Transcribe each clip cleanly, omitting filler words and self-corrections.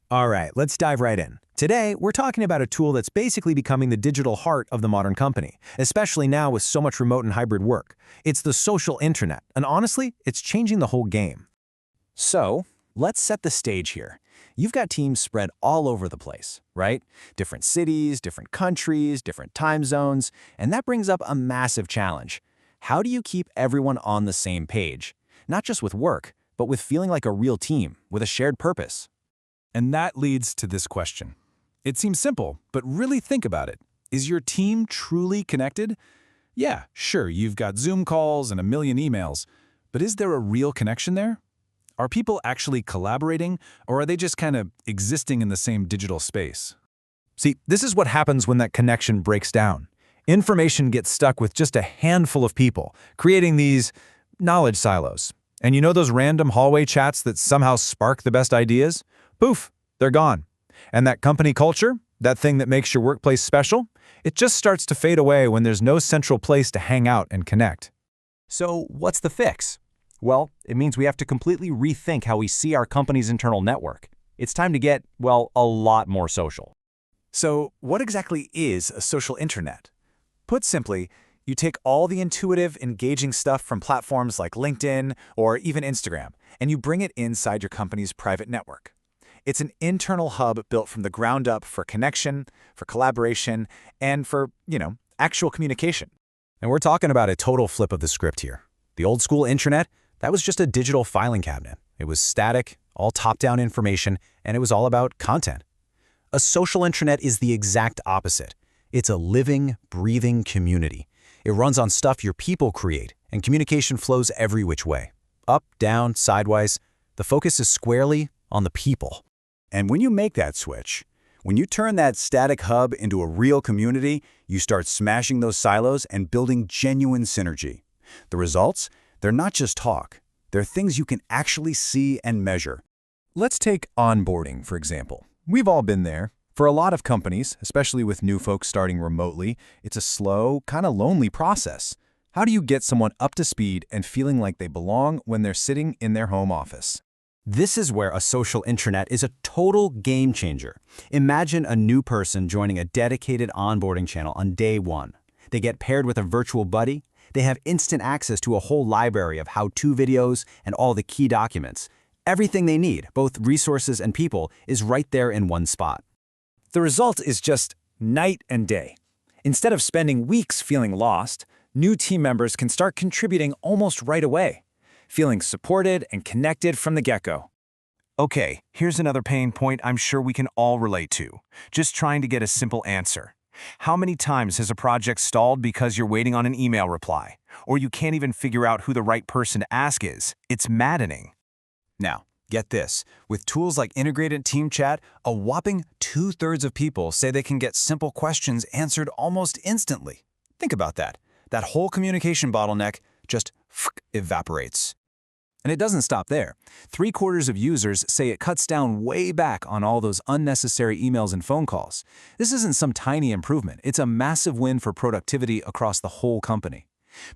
All right, let's dive right in. Today, we're talking about a tool that's basically becoming the digital heart of the modern company, especially now with so much remote and hybrid work. It's the social intranet, and honestly, it's changing the whole game. So, let's set the stage here. You've got teams spread all over the place, right? Different cities, different countries, different time zones, and that brings up a massive challenge. How do you keep everyone on the same page? Not just with work, but with feeling like a real team, with a shared purpose. And that leads to this question. It seems simple, but really think about it. Is your team truly connected? Yeah, sure, you've got Zoom calls and a million emails, but is there a real connection there? Are people actually collaborating, or are they just kind of existing in the same digital space? See, this is what happens when that connection breaks down. Information gets stuck with just a handful of people, creating these knowledge silos. And you know those random hallway chats that somehow spark the best ideas? Poof, they're gone. And that company culture, that thing that makes your workplace special, it just starts to fade away when there's no central place to hang out and connect. So, what's the fix? Well, it means we have to completely rethink how we see our company's internal network. It's time to get, well, a lot more social. So, what exactly is a social intranet? Put simply, you take all the intuitive, engaging stuff from platforms like LinkedIn or even Instagram, and you bring it inside your company's private network. It's an internal hub built from the ground up for connection, for collaboration, and for, actual communication. And we're talking about a total flip of the script here. The old school intranet, that was just a digital filing cabinet. It was static, all top-down information, and it was all about content. A social intranet is the exact opposite. It's a living, breathing community. It runs on stuff your people create, and communication flows every which way. Up, down, sideways. The focus is squarely on the people. And when you make that switch, when you turn that static hub into a real community, you start smashing those silos and building genuine synergy. The results? They're not just talk. They're things you can actually see and measure. Let's take onboarding, for example. We've all been there. For a lot of companies, especially with new folks starting remotely, it's a slow, kind of lonely process. How do you get someone up to speed and feeling like they belong when they're sitting in their home office? This is where a social intranet is a total game changer. Imagine a new person joining a dedicated onboarding channel on day one. They get paired with a virtual buddy. They have instant access to a whole library of how-to videos and all the key documents. Everything they need, both resources and people, is right there in one spot. The result is just night and day. Instead of spending weeks feeling lost, new team members can start contributing almost right away, feeling supported and connected from the get-go. Okay, here's another pain point I'm sure we can all relate to. Just trying to get a simple answer. How many times has a project stalled because you're waiting on an email reply, or you can't even figure out who the right person to ask is? It's maddening. Now, get this. With tools like integrated team chat, a whopping 2/3 of people say they can get simple questions answered almost instantly. Think about that. That whole communication bottleneck just evaporates. And it doesn't stop there. 3/4 of users say it cuts down way back on all those unnecessary emails and phone calls. This isn't some tiny improvement. It's a massive win for productivity across the whole company.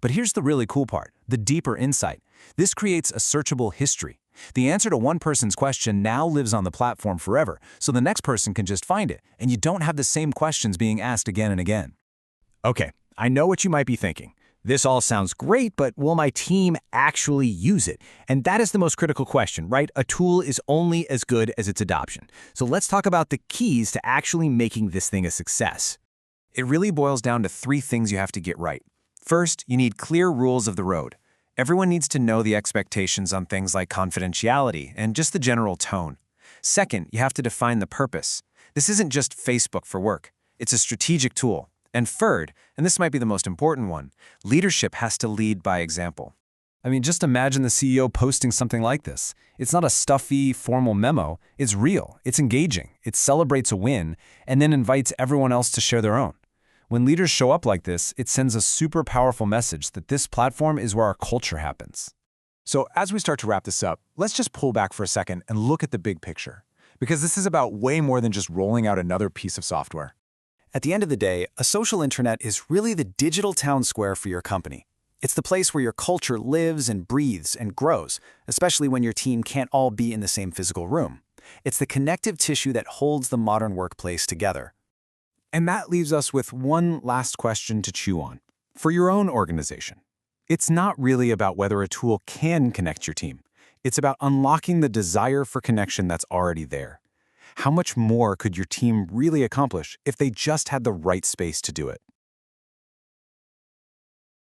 But here's the really cool part, the deeper insight. This creates a searchable history. The answer to one person's question now lives on the platform forever, so the next person can just find it, and you don't have the same questions being asked again and again. Okay, I know what you might be thinking. This all sounds great, but will my team actually use it? And that is the most critical question, right? A tool is only as good as its adoption. So let's talk about the keys to actually making this thing a success. It really boils down to 3 things you have to get right. First, you need clear rules of the road. Everyone needs to know the expectations on things like confidentiality and just the general tone. Second, you have to define the purpose. This isn't just Facebook for work. It's a strategic tool. And third, and this might be the most important one, leadership has to lead by example. I mean, just imagine the CEO posting something like this. It's not a stuffy, formal memo. It's real. It's engaging. It celebrates a win and then invites everyone else to share their own. When leaders show up like this, it sends a super powerful message that this platform is where our culture happens. So as we start to wrap this up, let's just pull back for a second and look at the big picture, because this is about way more than just rolling out another piece of software. At the end of the day, a social intranet is really the digital town square for your company. It's the place where your culture lives and breathes and grows, especially when your team can't all be in the same physical room. It's the connective tissue that holds the modern workplace together. And that leaves us with one last question to chew on. For your own organization, it's not really about whether a tool can connect your team. It's about unlocking the desire for connection that's already there. How much more could your team really accomplish if they just had the right space to do it?